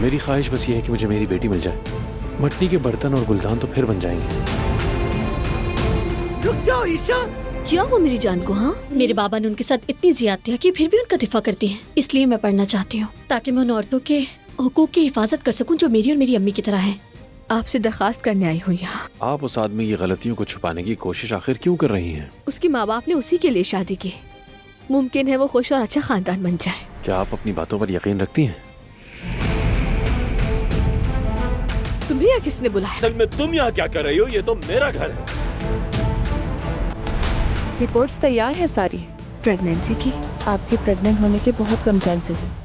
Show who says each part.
Speaker 1: मेरी ख्वाहिश बस ये है कि मुझे मेरी बेटी मिल जाए। मिट्टी के बर्तन और गुलदान तो फिर बन जाएंगे।
Speaker 2: रुक जाओ ईशा।
Speaker 3: क्या वो मेरी जान को? हाँ, मेरे बाबा ने उनके साथ इतनी ज्यादतियां की, फिर भी उनका दिफा करती हैं। इसलिए मैं पढ़ना चाहती हूँ ताकि मैं उन औरतों के हुकूक की हिफाजत कर सकूं जो मेरी और मेरी अम्मी की तरह हैं।
Speaker 4: आपसे दरखास्त करने आई हूँ यहाँ।
Speaker 1: आप उस आदमी की गलतियों को छुपाने की कोशिश आखिर क्यों कर रही हैं?
Speaker 4: उसके माँ बाप ने उसी के लिए शादी की। मुमकिन है वो खुश और अच्छा खानदान बन जाए।
Speaker 1: क्या आप अपनी बातों पर यकीन रखती हैं?
Speaker 4: तुम्हें या किसने बुलाया?
Speaker 2: असल में तुम यहाँ क्या कर रही हो? ये तो मेरा घर है।
Speaker 5: रिपोर्ट्स तैयार है सारी
Speaker 4: प्रेगनेंसी की।
Speaker 5: आपके प्रेग्नेंट होने के बहुत कम चांसेस हैं।